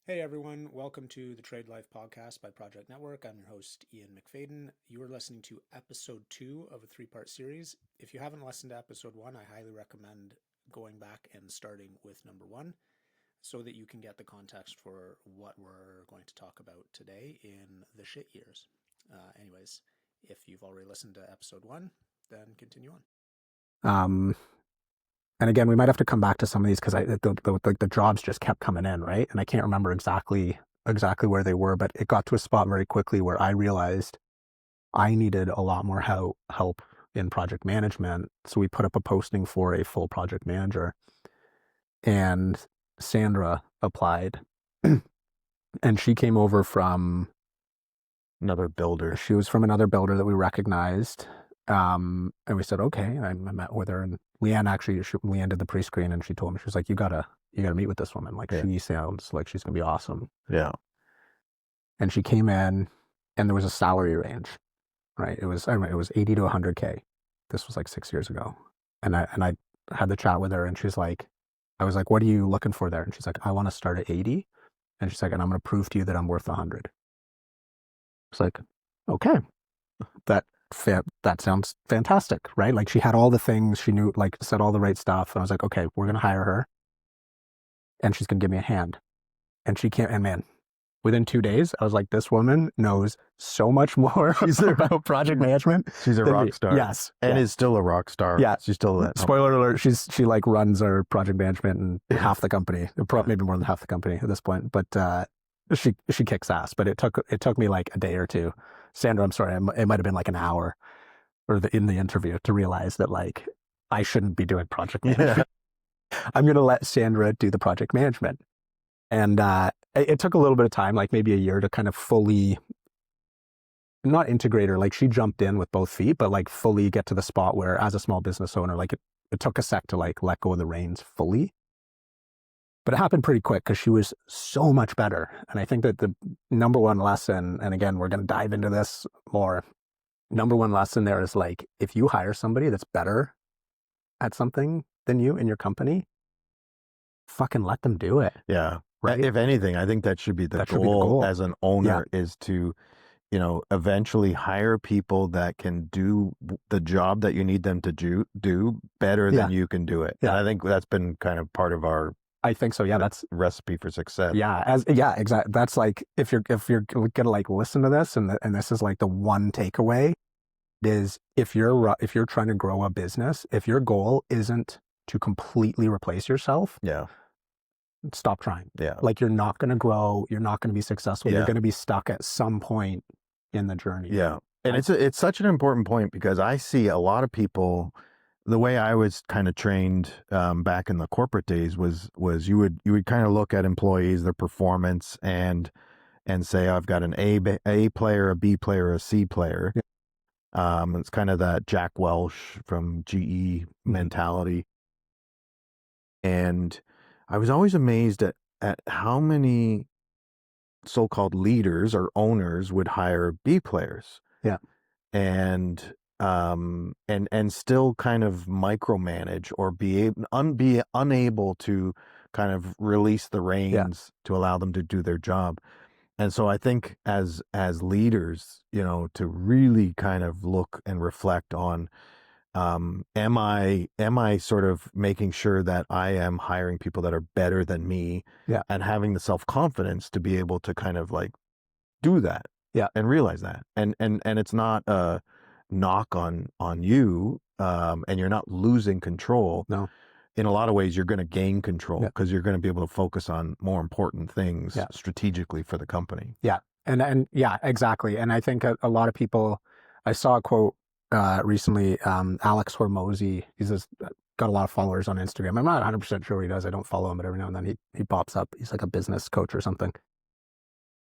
Hey everyone, welcome to the Trade Life podcast by Projekt Network. I'm your host, Ian MacFayden. You are listening to episode 2 of a 3-part series. If you haven't listened to episode 1, I highly recommend going back and starting with number 1 so that you can get the context for what we're going to talk about today in the shit years. Anyways, if you've already listened to episode 1, then continue on. And again, we might have to come back to some of these because the jobs just kept coming in, right? And I can't remember exactly where they were, but it got to a spot very quickly where I realized I needed a lot more help in project management. So we put up a posting for a full project manager, and Sandra applied, and she came over from another builder. She was from another builder that we recognized. And we said, okay. And I met with her, and Leanne did the pre-screen, and she told me, she was like, you gotta meet with this woman. Like, she sounds like she's gonna be awesome. Yeah. And she came in, and there was a salary range, right? It was 80 to 100K. This was like 6 years ago. And I had the chat with her, and she's like, I was like, what are you looking for there? And she's like, I want to start at 80. And she's like, and I'm going to prove to you that I'm worth 100. It's like, okay, that sounds fantastic, right? Like, she had all the things, she knew, like, said all the right stuff. And I was like, okay, we're going to hire her, and she's going to give me a hand. And she can't, and man, within 2 days, I was like, this woman knows so much more about project management. She's a rock star. Yes. And is still a rock star. Yeah. She's still spoiler alert, she like runs our project management and half the company, maybe more than half the company at this point. But she kicks ass. But it took me like a day or two. Sandra, I'm sorry, it might have been like an hour in the interview to realize that, like, I shouldn't be doing project management. I'm going to let Sandra do the project management. And it took a little bit of time, like maybe a year, to kind of fully, not integrate her, like she jumped in with both feet, but like fully get to the spot where, as a small business owner, like it took a sec to like let go of the reins fully. But it happened pretty quick because she was so much better. And I think that the number one lesson, and again, we're going to dive into this more, number one lesson there is, like, if you hire somebody that's better at something than you in your company, fucking let them do it. Yeah. Right. If anything, I think that should be the goal as an owner, is to, eventually hire people that can do the job that you need them to do better than you can do it. Yeah. And I think that's been kind of part of our, I think so. Yeah. That's recipe for success. Yeah. Exactly. That's like, if you're going to like listen to this, and this is like the one takeaway, is if you're trying to grow a business, if your goal isn't to completely replace yourself, stop trying. Like, you're not going to grow, you're not going to be successful. You're going to be stuck at some point in the journey. And it's such an important point, because I see a lot of people, the way I was kind of trained back in the corporate days was you would kind of look at employees, their performance, and say, I've got an A player, a B player, a C player. It's kind of that Jack Welch from GE mentality. And I was always amazed at how many so-called leaders or owners would hire B players. And still kind of micromanage, or be unable to kind of release the reins to allow them to do their job. And so I think as leaders, to really kind of look and reflect on, am I sort of making sure that I am hiring people that are better than me, and having the self-confidence to be able to kind of like do that, and realize that, and it's not a knock on you, and you're not losing control. No. In a lot of ways, you're going to gain control, because you're going to be able to focus on more important things strategically for the company. And yeah, exactly. And I think a lot of people, I saw a quote recently, Alex Hormozy, got a lot of followers on Instagram. I'm not 100% sure what he does. I don't follow him, but every now and then he pops up. He's like a business coach or something.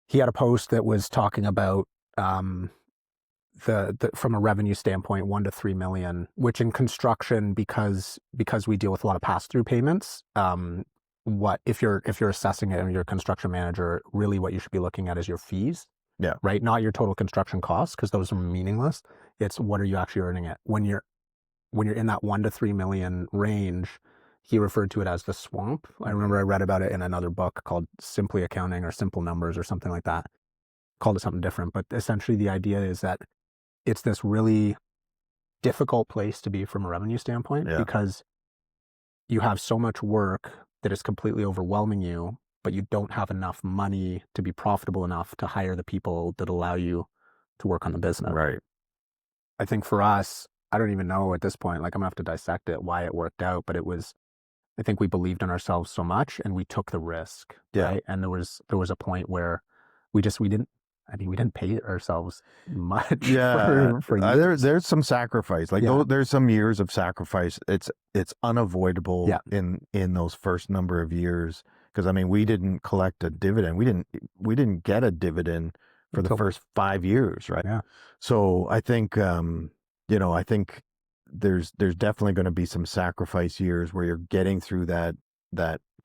He had a post that was talking about the from a revenue standpoint, 1 to 3 million, which in construction, because we deal with a lot of pass-through payments, what if you're assessing it and you're a construction manager, really what you should be looking at is your fees. Right? Not your total construction costs, because those are meaningless. It's what are you actually earning it when you're in that 1 to 3 million range. he referred to it as the swamp. I remember I read about it in another book called Simply Accounting or Simple Numbers or something like that. Called it something different, but essentially the idea is that it's this really difficult place to be from a revenue standpoint because you have so much work that is completely overwhelming you, but you don't have enough money to be profitable enough to hire the people that allow you to work on the business. Right. I think for us, I don't even know at this point, like I'm gonna have to dissect it, why it worked out, but I think we believed in ourselves so much and we took the risk. Right. And there was a point where we didn't pay ourselves much. For there's some sacrifice. Like there's some years of sacrifice. It's unavoidable in those first number of years. Because I mean, we didn't collect a dividend. We didn't get a dividend for the first 5 years, right? Yeah. So I think I think there's definitely going to be some sacrifice years where you're getting through that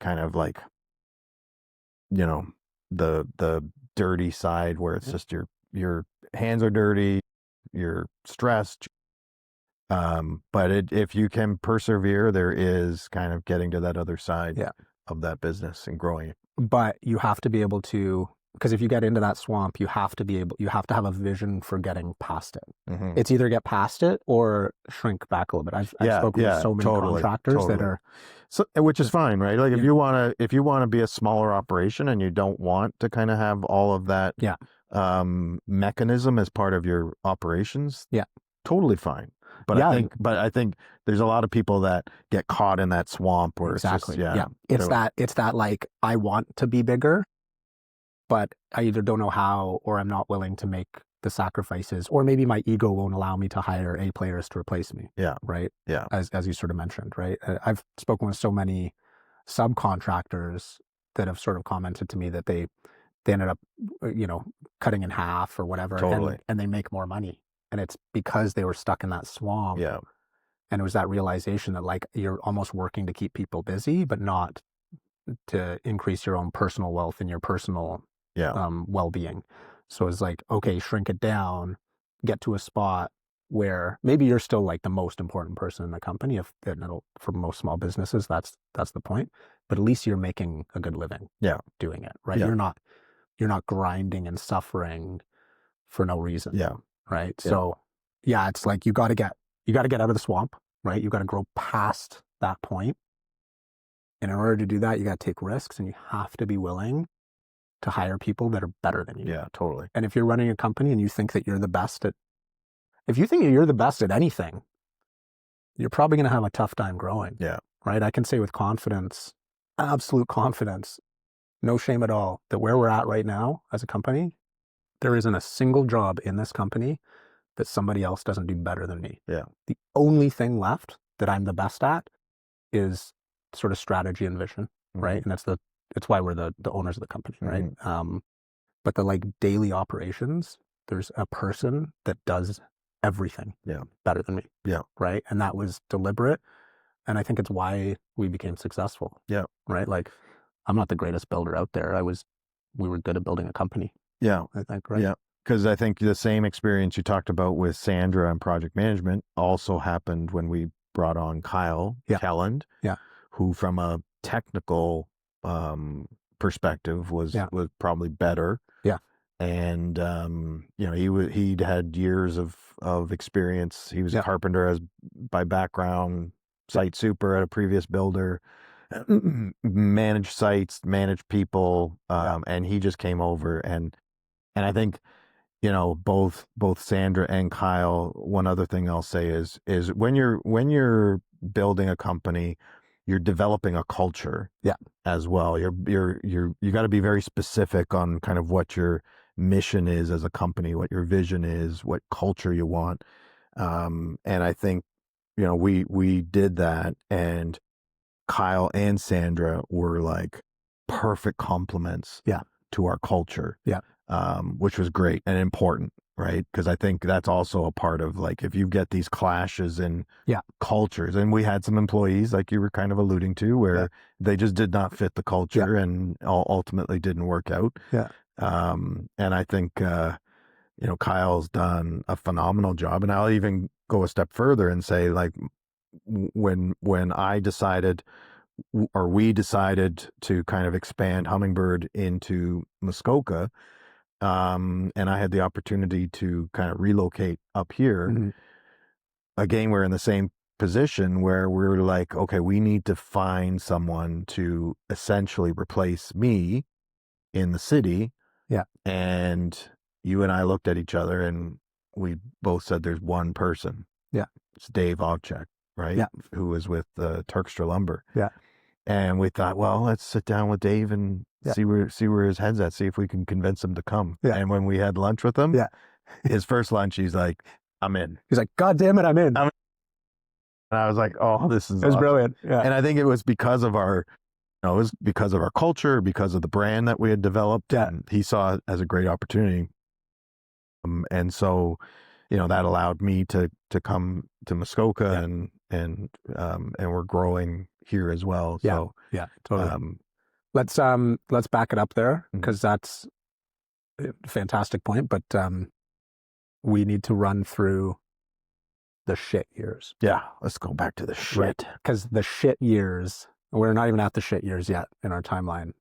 kind of like, the dirty side where it's just your hands are dirty, you're stressed. But if you can persevere, there is kind of getting to that other side of that business and growing it. But you have to be able to, because if you get into that swamp, you have to have a vision for getting past it. Mm-hmm. It's either get past it or shrink back a little bit. I've spoken with so many contractors that are, so, which is fine, right? Like if you want to be a smaller operation and you don't want to kind of have all of that mechanism as part of your operations, totally fine. But I think there's a lot of people that get caught in that swamp where it's just, it's that like, I want to be bigger, but I either don't know how, or I'm not willing to make the sacrifices, or maybe my ego won't allow me to hire A players to replace me. Yeah. Right. Yeah. As you sort of mentioned, right. I've spoken with so many subcontractors that have sort of commented to me that they ended up, cutting in half or whatever. Totally. And they make more money. And it's because they were stuck in that swamp. Yeah. And it was that realization that like you're almost working to keep people busy, but not to increase your own personal wealth and your personal well-being. So it's like, okay, shrink it down, get to a spot where maybe you're still like the most important person in the company. For most small businesses, that's the point. But at least you're making a good living doing it, right? Yeah. You're not grinding and suffering for no reason. Yeah. Right. Yeah. So it's like you gotta get out of the swamp, right? You gotta grow past that point. And in order to do that, you gotta take risks and you have to be willing to hire people that are better than you. Yeah, totally. And if you're running a company and you think that you're the best if you think you're the best at anything, you're probably going to have a tough time growing. Yeah. Right. I can say with confidence, absolute confidence, no shame at all, that where we're at right now as a company, there isn't a single job in this company that somebody else doesn't do better than me. Yeah. The only thing left that I'm the best at is sort of strategy and vision. Mm-hmm. Right. And it's why we're the owners of the company. Right. Mm-hmm. But the like daily operations, there's a person that does everything better than me. Yeah. Right. And that was deliberate. And I think it's why we became successful. Yeah. Right. Like I'm not the greatest builder out there. We were good at building a company. Yeah. I think, right. Yeah. Because I think the same experience you talked about with Sandra and project management also happened when we brought on Kyle Kelland, who from a technical perspective was probably better. Yeah. And he'd had years of experience. He was a carpenter by background, site super at a previous builder, managed sites, managed people, and he just came over and I think both Sandra and Kyle. One other thing I'll say is when you're building a company, you're developing a culture as well. You got to be very specific on kind of what your mission is as a company, what your vision is, what culture you want. And I think, we did that, and Kyle and Sandra were like perfect complements to our culture, which was great and important, right? Because I think that's also a part of like, if you get these clashes in cultures, and we had some employees like you were kind of alluding to where they just did not fit the culture and ultimately didn't work out. And I think, Kyle's done a phenomenal job, and I'll even go a step further and say like, when I decided we decided to kind of expand Hummingbird into Muskoka. And I had the opportunity to kind of relocate up here. Mm-hmm. Again, we're in the same position where we're like, okay, we need to find someone to essentially replace me in the city. Yeah. And you and I looked at each other and we both said there's one person. Yeah. It's Dave Ovchek, right? Yeah. Who was with Turkstra Lumber. Yeah. And we thought, well, let's sit down with Dave and Yeah. see where his head's at, see if we can convince him to come. Yeah. And when we had lunch with him, Yeah. his first lunch, he's like, I'm in. He's like, God damn it, I'm in. And I was like, oh, this is It was awesome. brilliant. Yeah. And I think it was because of our, it was because of our culture, because of the brand that we had developed. Yeah. And he saw it as a great opportunity. And so, that allowed me to come to Muskoka, and we're growing here as well. Yeah. So yeah, totally. Let's back it up there, because that's a fantastic point. But we need to run through the shit years. Yeah, let's go back to the shit. Because the shit years, we're not even at the shit years yet in our timeline.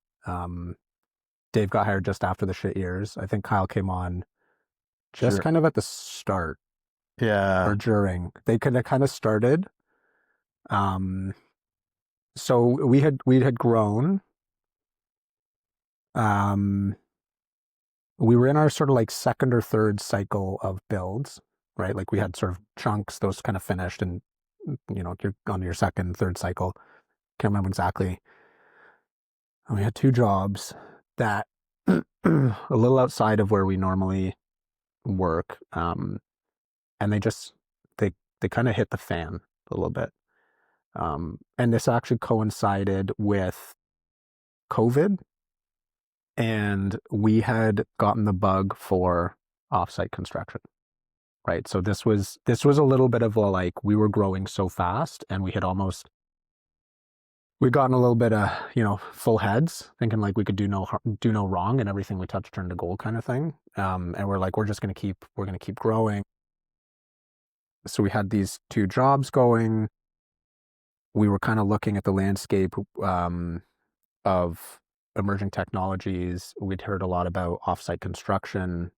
Dave got hired just after the shit years. I think Kyle came on just kind of at the start. Yeah. Or during. They could have kind of started. So we had grown. We were in our sort of like second or third cycle of builds, right? Like we had sort of chunks, those kind of finished, and you're on your second, third cycle. Can't remember exactly. And we had 2 jobs that a little outside of where we normally work, and they kind of hit the fan a little bit. And this actually coincided with COVID, and we had gotten the bug for offsite construction, right? So this was a little bit of like, we were growing so fast, and we'd gotten a little bit of, full heads, thinking like we could do no wrong, and everything we touched turned to gold kind of thing. And we're like, we're going to keep growing. So we had these 2 jobs going. We were kind of looking at the landscape of emerging technologies. We'd heard a lot about offsite construction,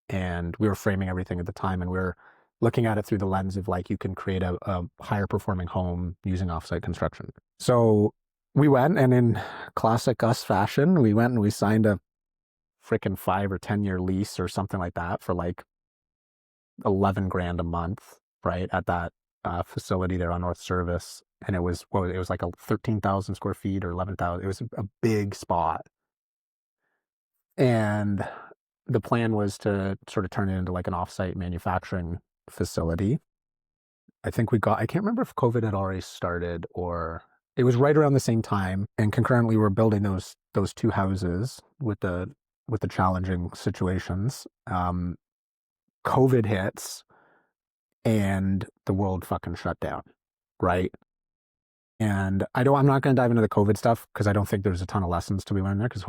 and we were framing everything at the time, and we were looking at it through the lens of like, you can create a higher performing home using offsite construction. So we went, and in classic us fashion, we went and we signed a freaking 5 or 10 year lease or something like that for like $11,000 a month, right, at that facility there on North Service. And it was like a 13,000 square feet or 11,000. It was a big spot. And the plan was to sort of turn it into like an offsite manufacturing facility. I think I can't remember if COVID had already started, or it was right around the same time. And concurrently, we were building those 2 houses with the challenging situations. COVID hits, and the world fucking shut down, right? And I'm not going to dive into the COVID stuff, because I don't think there's a ton of lessons to be learned there, because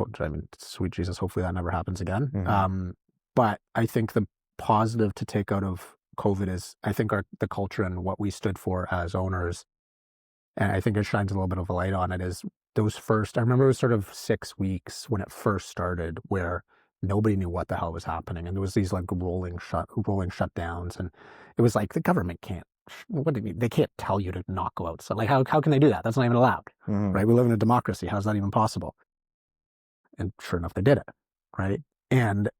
sweet Jesus, hopefully that never happens again. Mm-hmm. But I think the positive to take out of COVID is, I think the culture and what we stood for as owners, and I think it shines a little bit of a light on it, is those first, I remember it was sort of 6 weeks when it first started, where nobody knew what the hell was happening. And there was these like rolling shutdowns. And it was like, the government can't, they can't tell you to not go outside. Like, how can they do that? That's not even allowed, right? We live in a democracy. How's that even possible? And sure enough, they did it, right? And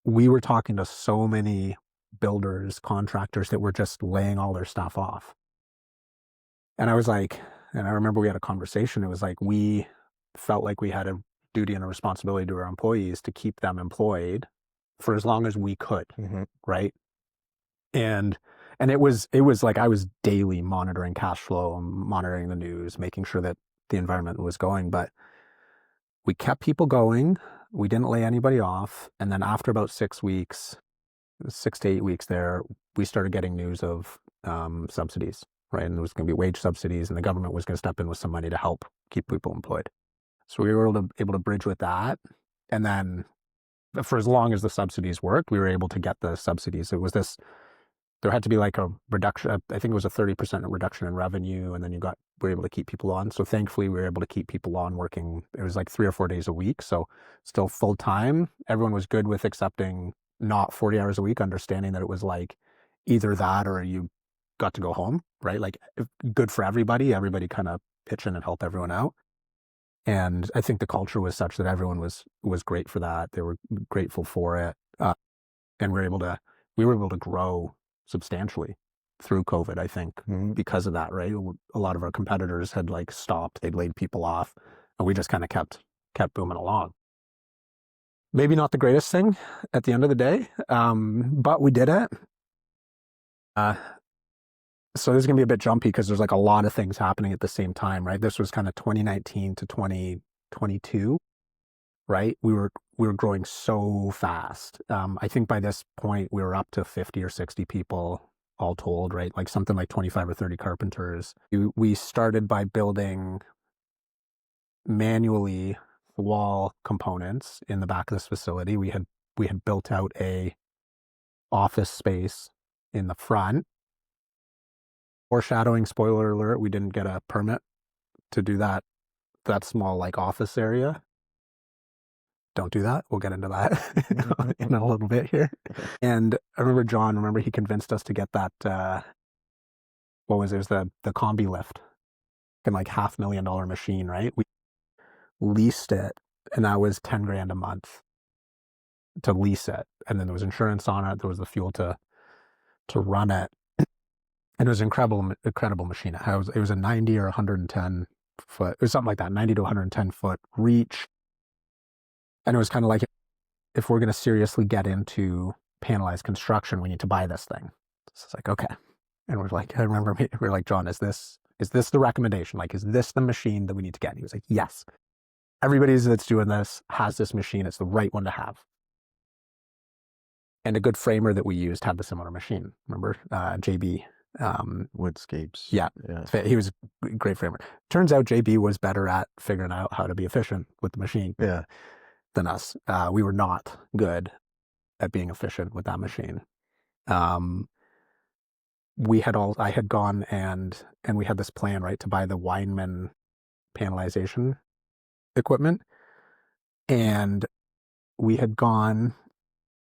we were talking to so many builders, contractors that were just laying all their stuff off. And I was like, and I remember we had a conversation. It was like, we felt like we had a duty and a responsibility to our employees to keep them employed for as long as we could, right? And it was like, I was daily monitoring cash flow, monitoring the news, making sure that the environment was going. But we kept people going. We didn't lay anybody off. And then after about 6 weeks, 6 to 8 weeks there, we started getting news of subsidies, right? And there was going to be wage subsidies, and the government was going to step in with some money to help keep people employed. So we were able to bridge with that. And then for as long as the subsidies worked, we were able to get the subsidies. It was this there had to be like a reduction. I think it was a 30% reduction in revenue, and then were able to keep people on. So thankfully, we were able to keep people on working. It was like 3 or 4 days a week, so still full time. Everyone was good with accepting not 40 hours a week, understanding that it was like either that or you got to go home, right? Like good for everybody. Everybody kind of pitch in and help everyone out. And I think the culture was such that everyone was great for that. They were grateful for it, and we were able to grow substantially through COVID. I think because of that, right? A lot of our competitors had like stopped; they'd laid people off, and we just kind of kept booming along. Maybe not the greatest thing at the end of the day, but we did it. So this is going to be a bit jumpy because there's like a lot of things happening at the same time, right? This was kind of 2019 to 2022, right? We were growing so fast. I think by this point we were up to 50 or 60 people all told, right? Like something like 25 or 30 carpenters. We started by building manually wall components in the back of this facility. We had built out a office space in the front. Foreshadowing, spoiler alert, we didn't get a permit to do that small like office area. Don't do that. We'll get into that in a little bit here. And I remember John, he convinced us to get that, what was it? It was the combi lift, and like $500,000 machine, right? We leased it, and that was $10,000 a month to lease it. And then there was insurance on it. There was the fuel to run it. And it was an incredible machine. It was a 90 or 110 foot, it was something like that, 90 to 110 foot reach. And it was kind of like, if we're going to seriously get into panelized construction, we need to buy this thing. So it's like, okay. And we're like, I remember we're like, John, is this the recommendation? Like, is this the machine that we need to get? And he was like, yes. Everybody that's doing this has this machine. It's the right one to have. And a good framer that we used had the similar machine. Remember, JB. Woodscapes. Yeah, he was a great framer. Turns out JB was better at figuring out how to be efficient with the machine than us. We were not good at being efficient with that machine. I had gone and we had this plan, right, to buy the Weinman panelization equipment, and we had gone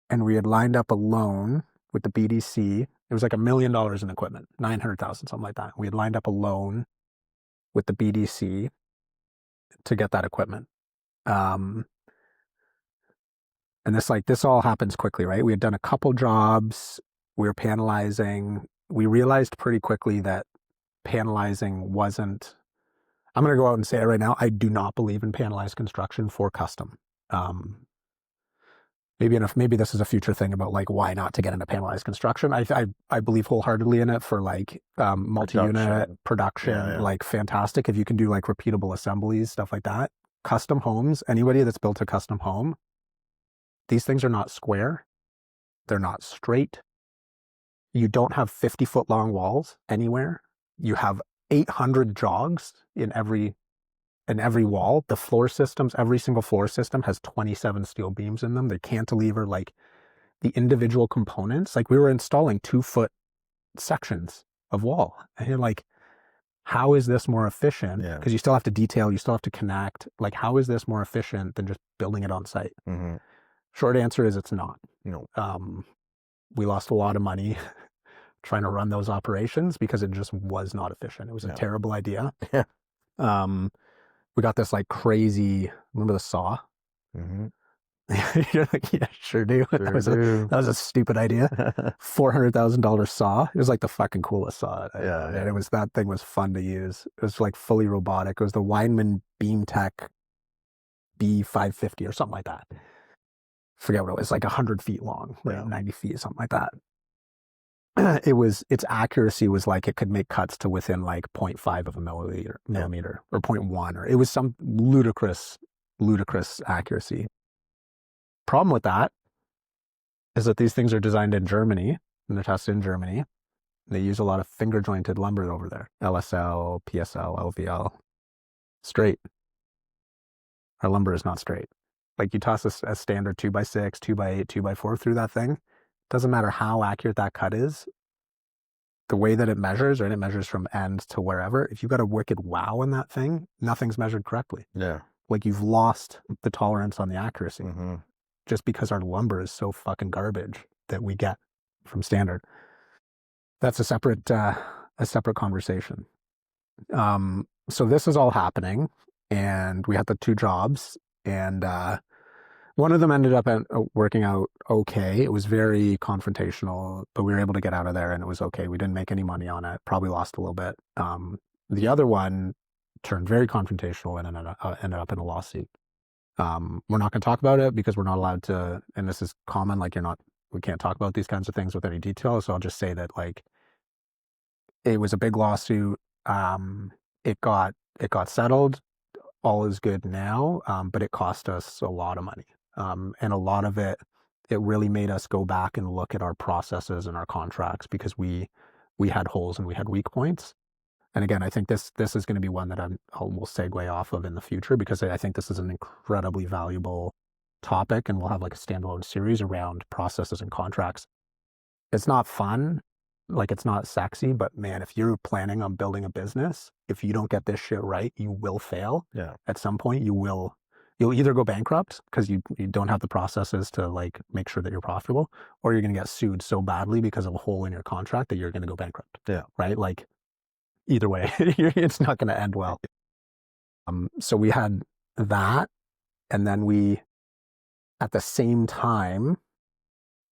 and we had lined up a loan with the BDC. It was like $1 million in equipment, 900,000, something like that. We had lined up a loan with the BDC to get that equipment. And this all happens quickly, right? We had done a couple jobs. We were panelizing. We realized pretty quickly that panelizing wasn't, I'm going to go out and say it right now, I do not believe in panelized construction for custom. Maybe this is a future thing about like why not to get into panelized construction. I believe wholeheartedly in it for like multi-unit production, like fantastic. If you can do like repeatable assemblies, stuff like that. Custom homes, anybody that's built a custom home, these things are not square. They're not straight. You don't have 50-foot long walls anywhere. You have 800 jogs in every wall. The floor systems, every single floor system has 27 steel beams in them. They cantilever like the individual components. Like we were installing 2-foot sections of wall. And you're like, how is this more efficient? Because you still have to detail, you still have to connect. Like, how is this more efficient than just building it on site? Mm-hmm. Short answer is it's not. No. We lost a lot of money trying to run those operations because it just was not efficient. It was a terrible idea. Yeah. We got this like crazy, remember the saw? Mm-hmm. You're like, yeah, sure do. That was a stupid idea. $400,000 saw. It was like the fucking coolest saw. And that thing was fun to use. It was like fully robotic. It was the Weinman BeamTech B550 or something like that. Forget what it was, like 100 feet long, right? 90 feet, something like that. Its accuracy was like it could make cuts to within like 0.5 of a millimeter or 0.1, or it was some ludicrous accuracy. Problem with that is that these things are designed in Germany and they're tested in Germany. They use a lot of finger jointed lumber over there. LSL, PSL, LVL. Straight. Our lumber is not straight. Like you toss a standard 2x6, 2x8, 2x4 through that thing. Doesn't matter how accurate that cut is, the way that it measures, right? It measures from end to wherever. If you've got a wicked wow in that thing, nothing's measured correctly. Yeah. Like you've lost the tolerance on the accuracy Mm-hmm. just because our lumber is so fucking garbage that we get from standard. That's a separate conversation. So this is all happening, and we had the 2 jobs, and one of them ended up working out okay. It was very confrontational, but we were able to get out of there, and it was okay. We didn't make any money on it. Probably lost a little bit. The other one turned very confrontational and ended up in a lawsuit. We're not going to talk about it because we're not allowed to, and this is common. Like we can't talk about these kinds of things with any detail. So I'll just say that like it was a big lawsuit. It got settled. All is good now, but it cost us a lot of money. And a lot of it really made us go back and look at our processes and our contracts because we had holes and we had weak points. And again, I think this is going to be one that we'll segue off of in the future because I think this is an incredibly valuable topic, and we'll have like a standalone series around processes and contracts. It's not fun, like it's not sexy, but man, if you're planning on building a business, if you don't get this shit right, you will fail. Yeah. At some point, you'll either go bankrupt because you don't have the processes to like make sure that you're profitable, or you're going to get sued so badly because of a hole in your contract that you're going to go bankrupt. Yeah. Right? Like either way, it's not going to end well. So we had that, and then we, at the same time,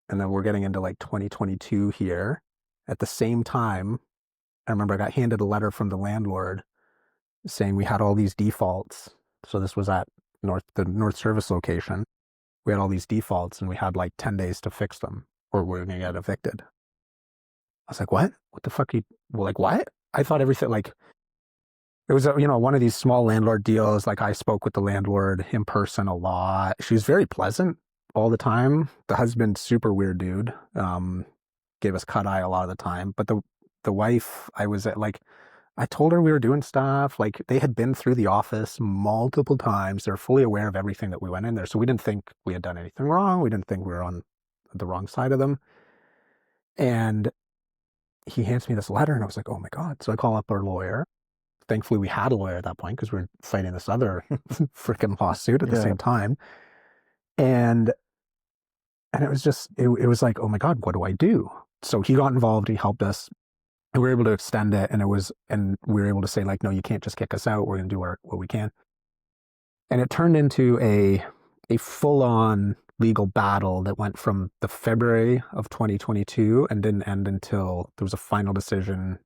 and then we're getting into like 2022 here, at the same time, I remember I got handed a letter from the landlord saying we had all these defaults. So this was at the North Service location. We had all these defaults and we had like 10 days to fix them or we're going to get evicted. I was like, what? What the fuck? Well, like, what? I thought everything, like, it was, one of these small landlord deals. Like I spoke with the landlord in person a lot. She was very pleasant all the time. The husband, super weird dude. Gave us cut eye a lot of the time. But the wife, I told her we were doing stuff. Like they had been through the office multiple times. They're fully aware of everything that we went in there. So we didn't think we had done anything wrong. We didn't think we were on the wrong side of them. And he hands me this letter and I was like, oh my God. So I call up our lawyer. Thankfully we had a lawyer at that point because we were fighting this other freaking lawsuit at the same time. And it was just, it was like, oh my God, what do I do? So he got involved. He helped us. And we were able to extend it, and we were able to say like, no, you can't just kick us out. We're going to do what we can. And it turned into a full-on legal battle that went from the February of 2022 and didn't end until there was a final decision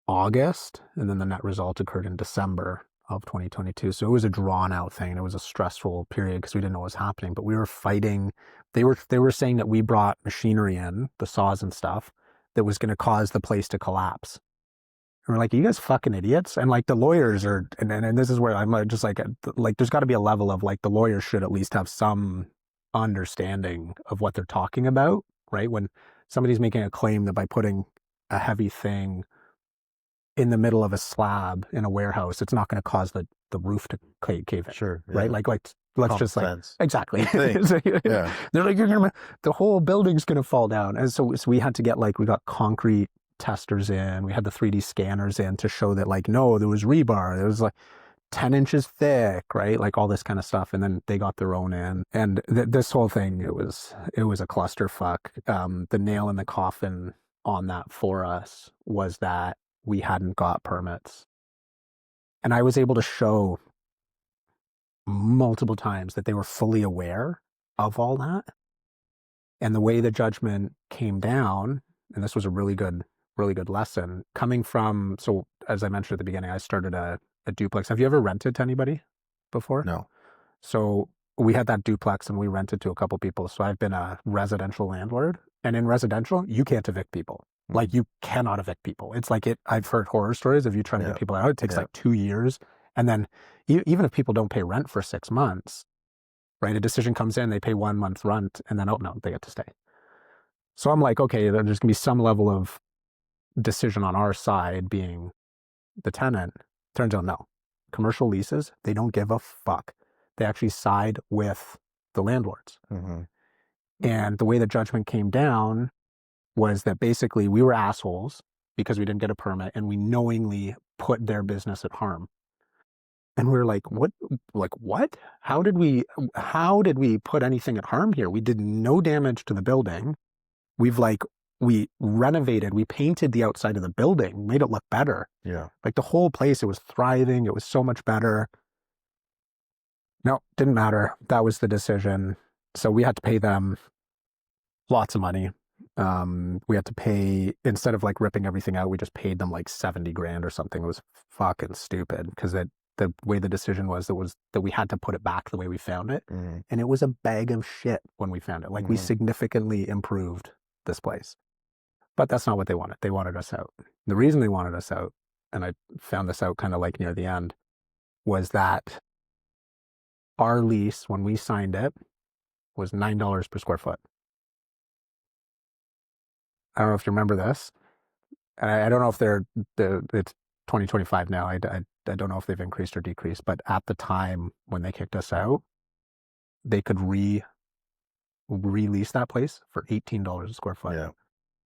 August, and then the net result occurred in December of 2022. So it was a drawn out thing. It was a stressful period because we didn't know what was happening, but we were fighting. They were saying that we brought machinery in, the saws and stuff, that was going to cause the place to collapse. And we're like, are you guys fucking idiots? And like the lawyers are, and this is where I'm just like there's got to be a level of like the lawyers should at least have some understanding of what they're talking about, right? When somebody's making a claim that by putting a heavy thing in the middle of a slab in a warehouse, it's not going to cause the roof to cave in. Sure. Yeah. Right? Like let's common just sense. Like, exactly. Yeah. They're like, the whole building's going to fall down. And so we had to get we got concrete testers in, we had the 3D scanners in to show that like, no, there was rebar. It was like 10 inches thick, right? Like all this kind of stuff. And then they got their own in. And this whole thing, it was a clusterfuck. The nail in the coffin on that for us was that we hadn't got permits. And I was able to show multiple times that they were fully aware of all that. And the way the judgment came down, and this was a really good lesson, coming from, so as I mentioned at the beginning, I started a duplex. Have you ever rented to anybody before? No. So we had that duplex and we rented to a couple people. So I've been a residential landlord. And in residential, you can't evict people. Like you cannot evict people. It's like I've heard horror stories of you trying to get people out. It takes like 2 years. And then even if people don't pay rent for 6 months, right? A decision comes in, they pay 1 month rent and then, oh no, they get to stay. So I'm like, okay, there's going to be some level of decision on our side being the tenant. Turns out no. Commercial leases, they don't give a fuck. They actually side with the landlords. Mm-hmm. And the way the judgment came down, was that basically we were assholes because we didn't get a permit and we knowingly put their business at harm. And we were like, what? Like, what? How did we put anything at harm here? We did no damage to the building. We renovated, we painted the outside of the building, made it look better. Yeah. Like the whole place, it was thriving. It was so much better. No, didn't matter. That was the decision. So we had to pay them lots of money. We had to pay, instead of like ripping everything out, we just paid them like 70 grand or something. It was fucking stupid because the way the decision was that we had to put it back the way we found it. Mm-hmm. And it was a bag of shit when we found it. Like we Mhm. significantly improved this place. But that's not what they wanted. They wanted us out. The reason they wanted us out, and I found this out kind of like near the end, was that our lease, when we signed it, was $9 per square foot. I don't know if you remember this. And I don't know if it's 2025 now. I don't know if they've increased or decreased, but at the time when they kicked us out, they could release that place for $18 a square foot. Yeah.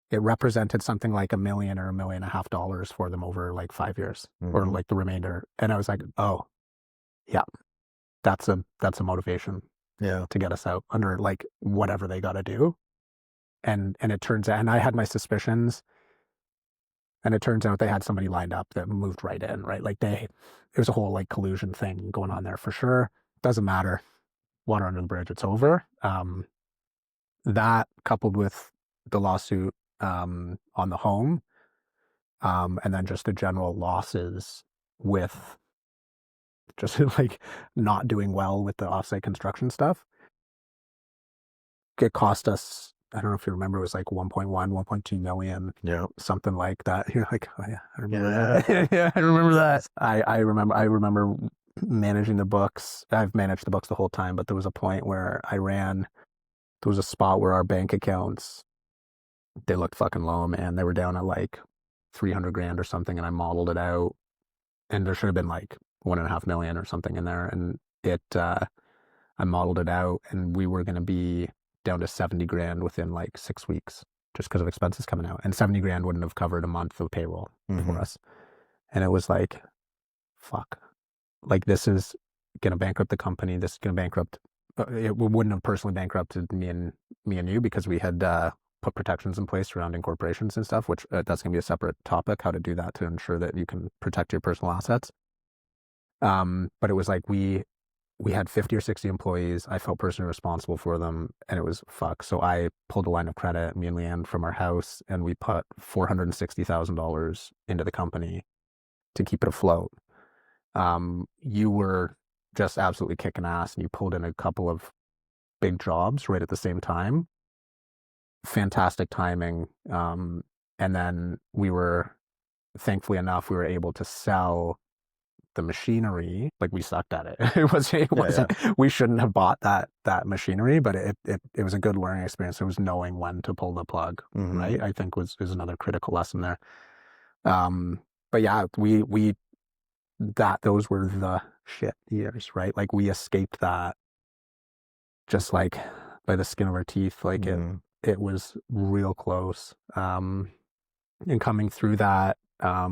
It represented something like $1 million or $1.5 million for them over like 5 years or Mhm. like the remainder. And I was like, oh, yeah, that's a motivation Yeah. to get us out under like whatever they got to do. And it turns out, and I had my suspicions, and it turns out they had somebody lined up that moved right in, right? Like there was a whole like collusion thing going on there for sure. Doesn't matter. Water under the bridge, it's over. That coupled with the lawsuit on the home, and then just the general losses with just like not doing well with the offsite construction stuff. It cost us, I don't know if you remember, it was like 1.1, 1.2 million, Yeah. something like that. You're like, oh yeah, I remember Yeah. that. Yeah, I remember that. I remember managing the books. I've managed the books the whole time, but there was a point where there was a spot where our bank accounts, they looked fucking low, man. They were down at like 300 grand or something, and I modeled it out, and there should have been like 1.5 million or something in there, and I modeled it out, and we were going to be down to 70 grand within like 6 weeks just because of expenses coming out, and 70 grand wouldn't have covered a month of payroll for us. And it was like, fuck, like this is going to bankrupt the company. This is going to bankrupt. It wouldn't have personally bankrupted me and you because we had put protections in place surrounding corporations and stuff, which that's going to be a separate topic, how to do that to ensure that you can protect your personal assets. But it was like we had 50 or 60 employees. I felt personally responsible for them, and it was fuck. So I pulled a line of credit, me and Leanne, from our house, and we put $460,000 into the company to keep it afloat. You were just absolutely kicking ass, and you pulled in a couple of big jobs right at the same time. Fantastic timing. And then thankfully enough, we were able to sell the machinery. Like we sucked at it. It wasn't, we shouldn't have bought that machinery, but it was a good learning experience. It was knowing when to pull the plug, right? I think is another critical lesson there. But yeah, those were the shit years, right? Like we escaped that just like by the skin of our teeth. Like it was real close. And coming through that, I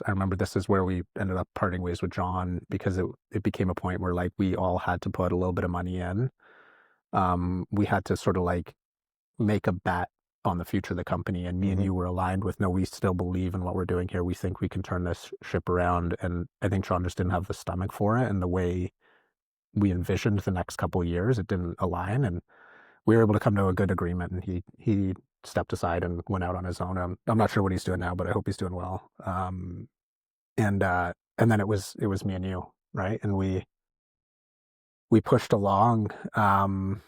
remember this is where we ended up parting ways with John, because it became a point where like we all had to put a little bit of money in. We had to sort of like make a bet on the future of the company, and me and you were aligned with, no, we still believe in what we're doing here. We think we can turn this ship around. And I think John just didn't have the stomach for it, and the way we envisioned the next couple of years, it didn't align, and we were able to come to a good agreement, and he stepped aside and went out on his own. I'm not sure what he's doing now, but I hope he's doing well. And then it was me and you, right? And we pushed along, and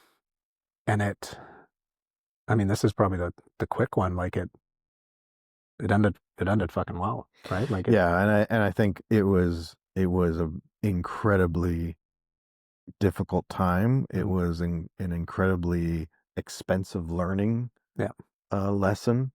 I mean, this is probably the quick one. Like it ended fucking well, right? Like and I think it was an incredibly difficult time. It was an incredibly expensive learning lesson.